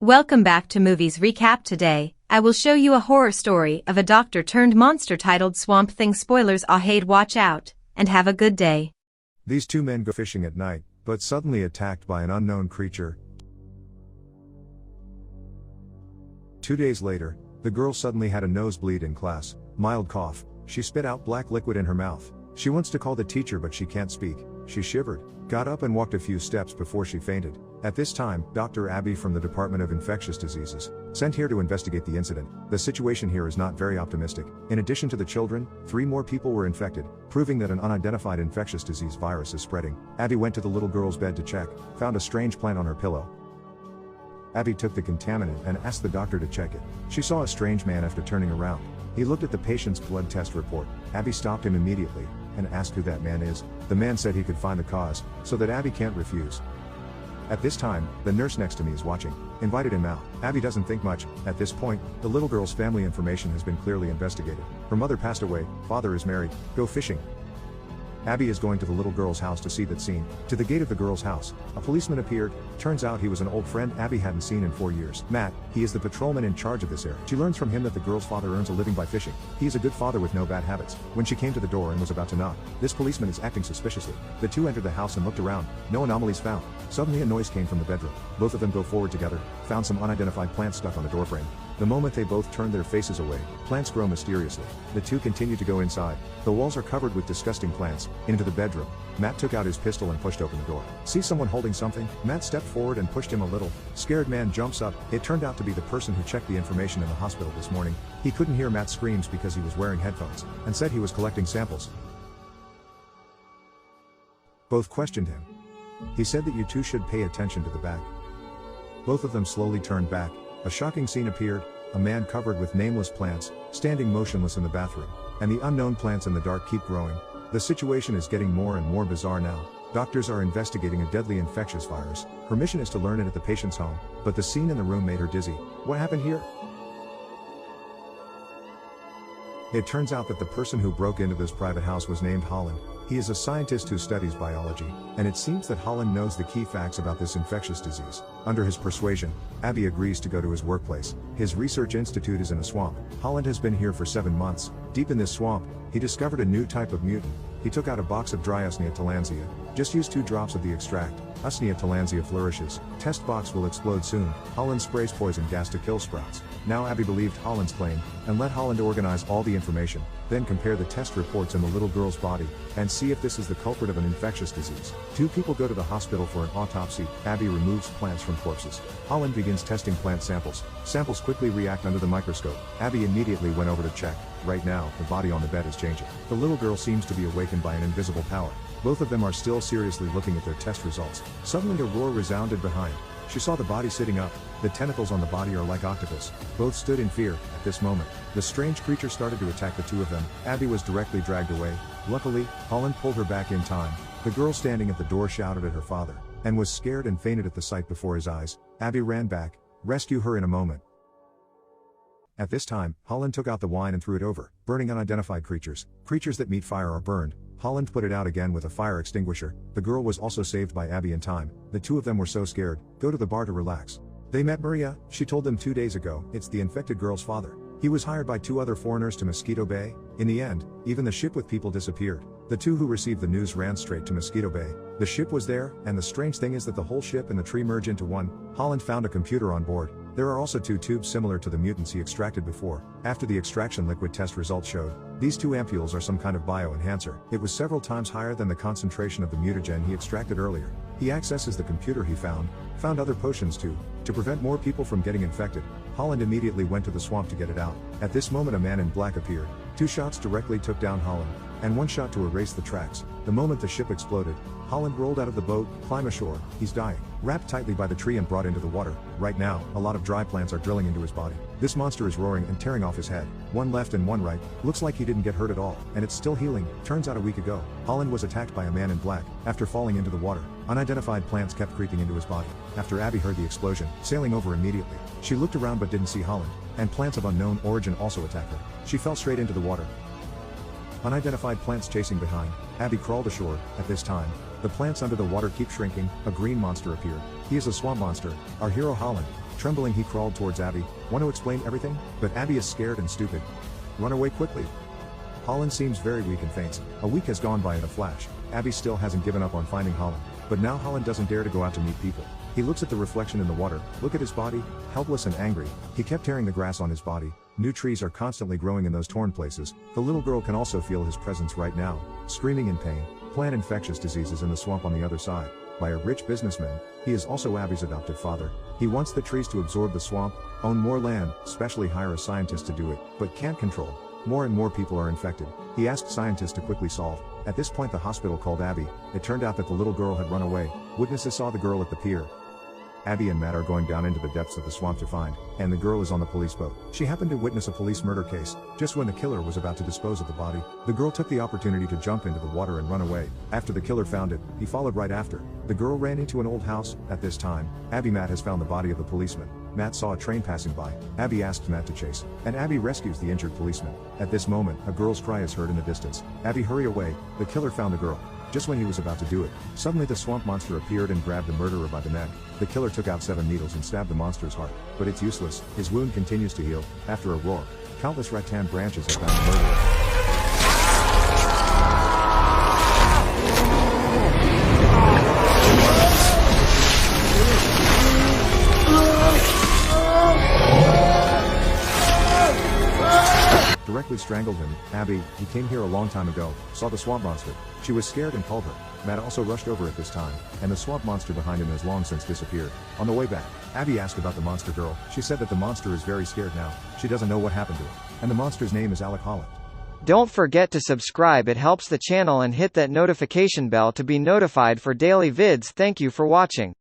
Welcome back to Movies Recap. Today, I will show you a horror story of a doctor turned monster titled Swamp Thing. Spoilers ahead, watch out, and have a good day. These two men go fishing at night, but suddenly attacked by an unknown creature. 2 days later, the girl suddenly had a nosebleed in class, mild cough, she spit out black liquid in her mouth. She wants to call the teacher but she can't speak. She shivered, got up and walked a few steps before she fainted. At this time, Dr. Abby from the Department of Infectious Diseases, sent here to investigate the incident. The situation here is not very optimistic. In addition to the children, 3 more people were infected, proving that an unidentified infectious disease virus is spreading. Abby went to the little girl's bed to check, found a strange plant on her pillow. Abby took the contaminant and asked the doctor to check it. She saw a strange man after turning around. He looked at the patient's blood test report. Abby stopped him immediately and asked who that man is. The man said he could find the cause, so that Abby can't refuse. At this time, the nurse next to me is watching, invited him out. Abby doesn't think much. At this point, the little girl's family information has been clearly investigated. Her mother passed away, father is married, go fishing. Abby is going to the little girl's house to see that scene. To the gate of the girl's house, a policeman appeared. Turns out he was an old friend Abby hadn't seen in 4 years. Matt, he is the patrolman in charge of this area. She learns from him that the girl's father earns a living by fishing. He is a good father with no bad habits. When she came to the door and was about to knock, this policeman is acting suspiciously. The two entered the house and looked around. No anomalies found. Suddenly a noise came from the bedroom. Both of them go forward together, found some unidentified plants stuck on the doorframe. The moment they both turned their faces away, plants grow mysteriously. The two continue to go inside. The walls are covered with disgusting plants. Into the bedroom, Matt took out his pistol and pushed open the door. See someone holding something? Matt stepped forward and pushed him a little. Scared man jumps up. It turned out to be the person who checked the information in the hospital this morning. He couldn't hear Matt's screams because he was wearing headphones, and said he was collecting samples. Both questioned him. He said that you two should pay attention to the back. Both of them slowly turned back. A shocking scene appeared, a man covered with nameless plants, standing motionless in the bathroom, and the unknown plants in the dark keep growing. The situation is getting more and more bizarre now. Doctors are investigating a deadly infectious virus. Her mission is to learn it at the patient's home, but the scene in the room made her dizzy. What happened here? It turns out that the person who broke into this private house was named Holland. He is a scientist who studies biology, and it seems that Holland knows the key facts about this infectious disease. Under his persuasion, Abby agrees to go to his workplace. His research institute is in a swamp. Holland has been here for 7 months. Deep in this swamp, he discovered a new type of mutant. He took out a box of dry Usnea tillandsia. Just use 2 drops of the extract. Usnea tillandsia flourishes. Test box will explode soon. Holland sprays poison gas to kill sprouts. Now Abby believed Holland's claim, and let Holland organize all the information, then compare the test reports in the little girl's body, and see if this is the culprit of an infectious disease. 2 people go to the hospital for an autopsy. Abby removes plants from corpses. Holland begins testing plant samples. Samples quickly react under the microscope. Abby immediately went over to check. Right now, the body on the bed is changing. The little girl seems to be awakened by an invisible power. Both of them are still seriously looking at their test results. Suddenly a roar resounded behind. She saw the body sitting up. The tentacles on the body are like octopus. Both stood in fear. At this moment, the strange creature started to attack the 2 of them. Abby was directly dragged away. Luckily, Holland pulled her back in time. The girl standing at the door shouted at her father, and was scared and fainted at the sight before his eyes. Abby ran back, rescue her in a moment. At this time, Holland took out the wine and threw it over, burning unidentified creatures. Creatures that meet fire are burned. Holland put it out again with a fire extinguisher. The girl was also saved by Abby in time. The 2 of them were so scared, go to the bar to relax. They met Maria. She told them 2 days ago, it's the infected girl's father. He was hired by 2 other foreigners to Mosquito Bay. In the end, even the ship with people disappeared. The 2 who received the news ran straight to Mosquito Bay. The ship was there, and the strange thing is that the whole ship and the tree merge into one. Holland found a computer on board. There are also 2 tubes similar to the mutants he extracted before. After the extraction, liquid test results showed these 2 ampules are some kind of bioenhancer. It was several times higher than the concentration of the mutagen he extracted earlier. He accesses the computer he found other potions too, to prevent more people from getting infected. Holland immediately went to the swamp to get it out. At this moment a man in black appeared. 2 shots directly took down Holland, and 1 shot to erase the tracks. The moment the ship exploded, Holland rolled out of the boat, climbed ashore. He's dying, wrapped tightly by the tree and brought into the water. Right now, a lot of dry plants are drilling into his body. This monster is roaring and tearing off his head. 1 left and 1 right. Looks like he didn't get hurt at all, and it's still healing. Turns out a week ago, Holland was attacked by a man in black. After falling into the water, unidentified plants kept creeping into his body. After Abby heard the explosion, sailing over immediately, she looked around but didn't see Holland, and plants of unknown origin also attacked her. She fell straight into the water. Unidentified plants chasing behind. Abby crawled ashore. At this time, the plants under the water keep shrinking. A green monster appeared. He is a swamp monster. Our hero Holland. Trembling, he crawled towards Abby. Want to explain everything? But Abby is scared and stupid. Run away quickly. Holland seems very weak and faints. A week has gone by in a flash. Abby still hasn't given up on finding Holland. But now Holland doesn't dare to go out to meet people. He looks at the reflection in the water. Look at his body, helpless and angry. He kept tearing the grass on his body. New trees are constantly growing in those torn places. The little girl can also feel his presence right now, screaming in pain. Plant infectious diseases in the swamp on the other side. By a rich businessman. He is also Abby's adoptive father. He wants the trees to absorb the swamp, own more land, especially hire a scientist to do it, but can't control. More and more people are infected. He asked scientists to quickly solve. At this point the hospital called Abby. It turned out that the little girl had run away. Witnesses saw the girl at the pier. Abby and Matt are going down into the depths of the swamp to find, and the girl is on the police boat. She happened to witness a police murder case. Just when the killer was about to dispose of the body, the girl took the opportunity to jump into the water and run away. After the killer found it, he followed right after. The girl ran into an old house. At this time, Matt has found the body of the policeman. Matt saw a train passing by. Abby asks Matt to chase, and Abby rescues the injured policeman. At this moment, a girl's cry is heard in the distance. Abby, hurry away. The killer found the girl. Just when he was about to do it, suddenly the swamp monster appeared and grabbed the murderer by the neck. The killer took out 7 needles and stabbed the monster's heart. But it's useless. His wound continues to heal. After a roar, countless rattan branches have found the murderer. Directly strangled him. Abby, he came here a long time ago, saw the swamp monster. She was scared and called her. Matt also rushed over at this time, and the swamp monster behind him has long since disappeared. On the way back, Abby asked about the monster girl. She said that the monster is very scared now. She doesn't know what happened to her. And the monster's name is Alec Holland. Don't forget to subscribe, it helps the channel, and hit that notification bell to be notified for daily vids. Thank you for watching.